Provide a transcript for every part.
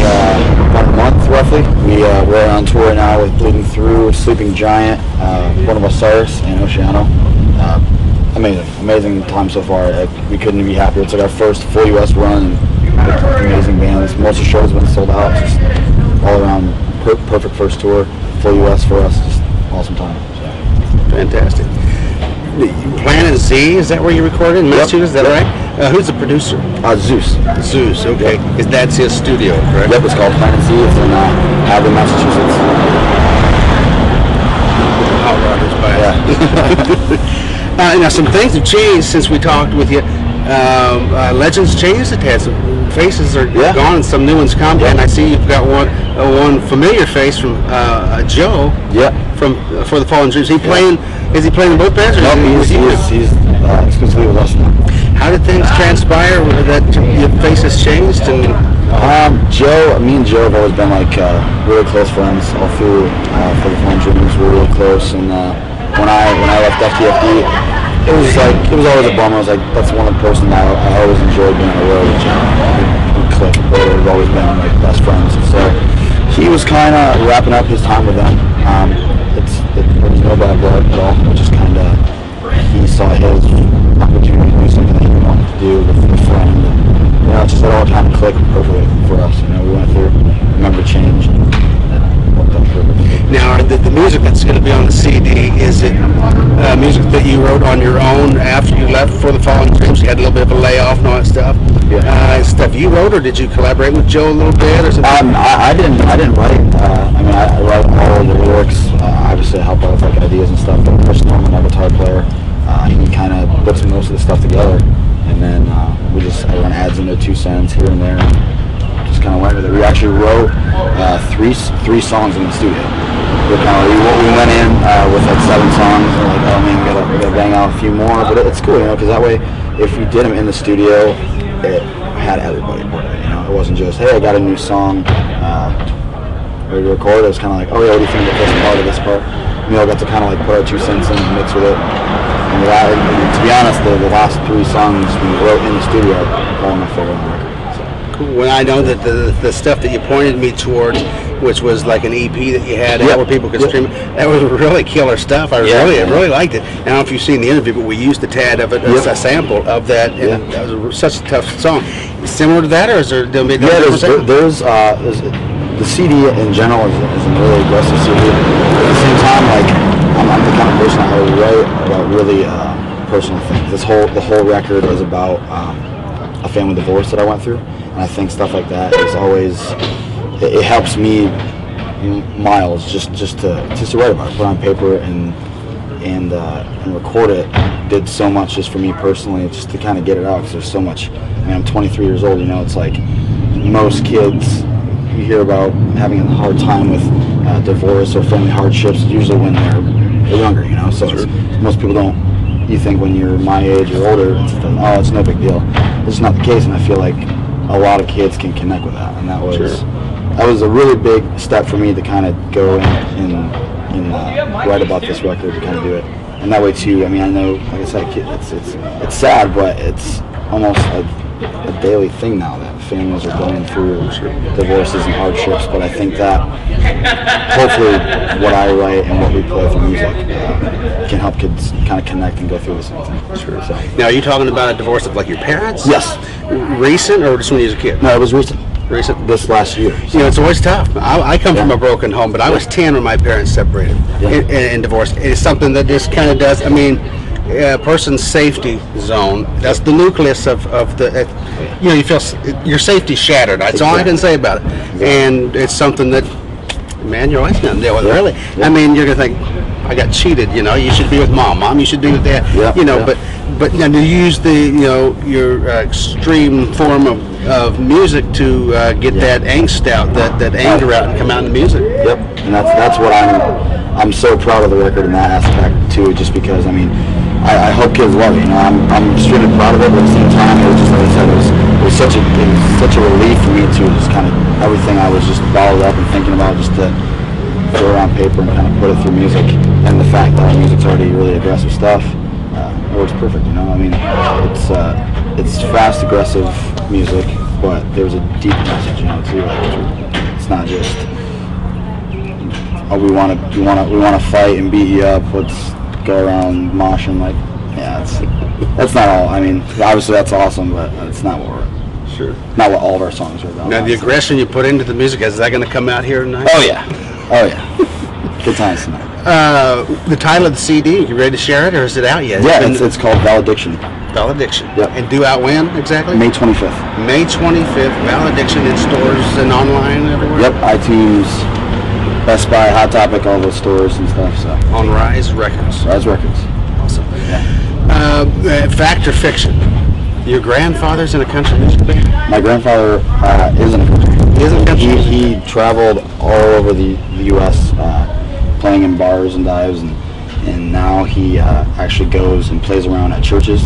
about a month roughly. We're on tour now with Bleeding Through, Sleeping Giant, Buenos Aires, and Oceano. Amazing time so far. We couldn't be happier. It's like our first full U.S. run with amazing bands. Most of the shows have been sold out. Just all around perfect first tour, full U.S. for us. Just awesome time. So. Fantastic. Planet Z, is that where you recorded in Massachusetts? Is that right? Who's the producer? Zeus. Zeus, okay. That's his studio, correct? Yep, it's called Planet Z. It's in Hadley, Massachusetts. Hot Rodders by Yeah. Now, some things have changed since we talked with you. Legends changed. It has some faces are gone and some new ones come. And I see you've got one familiar face from Joe. Yeah. From For the Fallen Dreams. Is he playing in both bands? No, he's exclusively with us now. How did things transpire that your faces changed? And me and Joe have always been like really close friends all through For the Fallen Dreams. We were really close, and when I left FTFD, it was always a bummer. I was like, that's one person I always enjoyed being on the road with Joe. We clicked, but we've always been like best friends. And so he was kind of wrapping up his time with them. There was no bad blood at all. It just kind of, he saw his opportunity to do something that he wanted to do with a friend. And, it just all kind of clicked perfectly for us. We went through Remember Change and worked out perfectly. Now, the music that's going to be on the CD, is it music that you wrote on your own after you left For the Fallen Dreams? You had a little bit of a layoff and all that stuff. Yeah. Stuff you wrote, or did you collaborate with Joe a little bit, or something? I didn't write. I write all the lyrics. Obviously, I help out with like ideas and stuff. But Chris Norman, our guitar player, he kind of puts most of the stuff together, and then everyone adds in their 2 cents here and there. Just kind of went with it. We actually wrote three songs in the studio. We went in with like 7 songs. And we're like, oh man, we gotta bang out a few more. But it's cool, because that way, if we did them in the studio, it had everybody part of it. It wasn't just, hey, I got a new song ready to record. It was kind of like, oh yeah, what do you think about this part? We all got to kind of like put our 2 cents in and mix with it. And to be honest, the last 3 songs we wrote in the studio are all my favorite on the record. Well, I know that the stuff that you pointed me towards, which was like an EP that you had where people could stream, that was really killer stuff. I really liked it. I don't know if you've seen the interview, but we used a tad of it as a sample of that, and that was such a tough song. Similar to that, or is there there's the CD in general is a really aggressive CD. At the same time, like I'm the kind of person I write about really personal things. The whole record is about a family divorce that I went through. And I think stuff like that is always, it helps me miles just to write about it, put it on paper and record it. Did so much just for me personally, just to kind of get it out, because there's so much. I'm 23 years old. It's like most kids you hear about having a hard time with divorce or family hardships usually when they're younger. So most people don't. You think when you're my age or older, it's no big deal. It's not the case, and I feel like a lot of kids can connect with that, and that was a really big step for me to kind of go and write about this record, to kind of do it. And that way too, I know, like I said, it's sad, but it's almost a daily thing now that families are going through divorces and hardships. But I think that hopefully what I write and what we play through music can help kids kind of connect and go through the same thing. Sure. So. Now, are you talking about a divorce of like your parents? Yes. Recent, or just when you was a kid? No, it was recent. Recent? This last year. So. It's always tough. I come from a broken home, but I was 10 when my parents separated and divorced. It's something that just kind of does, a person's safety zone, that's the nucleus of the, you feel your safety shattered. That's all I can say about it. And it's something that, man, you're always going to deal with, really. You're going to think, I got cheated, you should be with mom, you should be with dad, but now to use the, your extreme form of music to get that angst out, that anger out, and come out in the music. Yep, and that's what I'm so proud of the record in that aspect too, just because, I hope kids love it. I'm extremely proud of it, but at the same time, it was just like I said, it was such a relief for me to just kind of everything I was just bottled up and thinking about, just to throw it on paper and kind of put it through music. And the fact that our music's already really aggressive stuff, it works perfect. It's fast, aggressive music, but there's a deep message, you know, too. Like, it's not just, oh, we want to fight and beat you up. Let's go around moshing. Like, yeah, that's not all. I mean, obviously that's awesome, but it's not what not what all of our songs are about. Now, the aggression you put into the music, is that going to come out here tonight? Oh yeah. Good times tonight. The title of the CD, you ready to share it, or is it out yet? Yeah, it's called Valediction. Valediction. Yep. And due out when exactly? May 25th. May 25th. Valediction in stores and online everywhere. Yep, iTunes, Best Buy, Hot Topic, all those stores and stuff. So on Rise Records. Rise Records. Awesome. Yeah. Fact or fiction? Your grandfather's in a country music band? My grandfather is in a country. He traveled all over the U.S. Playing in bars and dives, and now he actually goes and plays around at churches.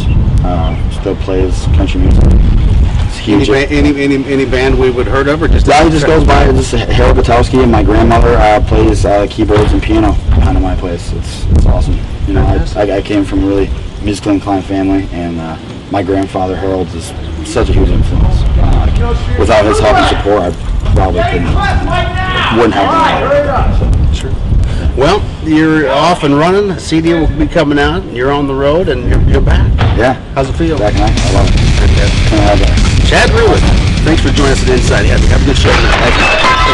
Still plays country music. It's huge. Any band we would heard of, or just? Yeah, he just goes by. Just Harold Gutowski, and my grandmother plays keyboards and piano behind my place. It's awesome. You know, I came from a really musically inclined family, and my grandfather Harold is such a huge influence. Without his help and support, I probably wouldn't have been. Sure. Well, you're off and running. The CD will be coming out. You're on the road, and you're back. Yeah. How's it feel? Back and I love it. Chad Rhulig, thanks for joining us at Inside. Have a good show tonight. Thank you.